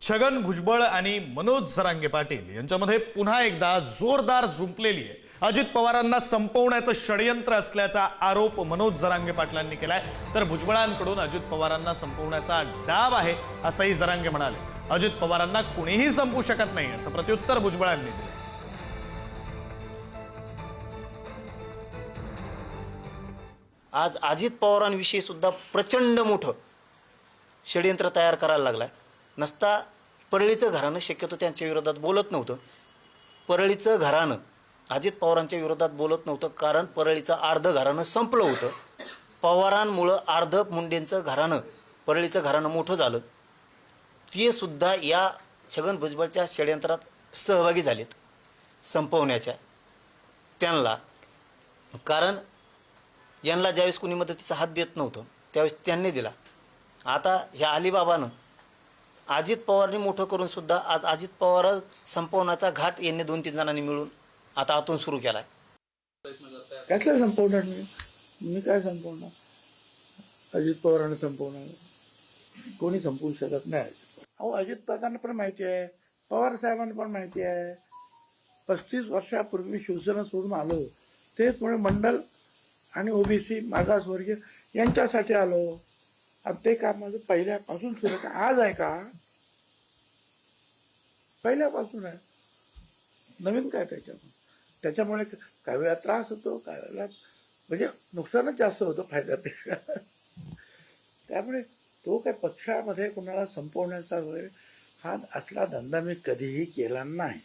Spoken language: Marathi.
छगन भुजबळ आणि मनोज जरांगे पाटील यांच्यामध्ये पुन्हा एकदा जोरदार झुंपलेली आहे। अजित पवारांना संपवण्याचं षडयंत्र असल्याचा आरोप मनोज जरांगे पाटलांनी केलाय, तर भुजबळांकडून अजित पवारांना संपवण्याचा डाव आहे असंही जरांगे म्हणाले। अजित पवारांना कुणीही संपवू शकत नाही असं प्रत्युत्तर भुजबळांनी दिलं। आज अजित पवारांविषयी सुद्धा प्रचंड मोठं षडयंत्र तयार करायला लागला। नसता परळीचं घराणं शक्यतो त्यांच्या विरोधात बोलत नव्हतं। परळीचं घराणं अजित पवारांच्या विरोधात बोलत नव्हतं, कारण परळीचं अर्ध घराणं संपलं होतं। पवारांमुळं अर्ध मुंडेंचं घराणं, परळीचं घराणं मोठं झालं। ते सुद्धा या छगन भुजबळच्या षडयंत्रात सहभागी झालेत संपवण्याच्या त्यांना। कारण यांना ज्यावेळेस कोणी मदतीचा हात देत नव्हतं त्यावेळेस त्यांनी दिला। आता ह्या अलिबाबानं अजित पवारने मोठं करून सुद्धा आज अजित पवार संपवण्याचा घाट यांनी 2-3 जणांनी मिळून आता आतून सुरू केला आहे। कसलं संपवणार मी काय संपवणार? अजित पवारांना संपवणार? कोणी संपवू शकत नाही। अहो, अजित पवारांना पण माहिती आहे, पवार साहेबांना पण माहिती आहे। 35 वर्षापूर्वी शिवसेना सोडून आलो तेच मुळे मंडल आणि ओबीसी मागासवर्गीय यांच्यासाठी आलो। आणि ते काम माझं पहिल्यापासून सुरू आहे। आज आहे का? पहिल्यापासून आहे। नवीन काय त्याच्यामुळे काही वेळा त्रास होतो, काही वेळेला म्हणजे नुकसानच जास्त होतं फायद्यापेक्षा। त्यामुळे तो काय पक्षामध्ये कोणाला संपवण्याचा वगैरे हा असला धंदा मी कधीही केला नाही।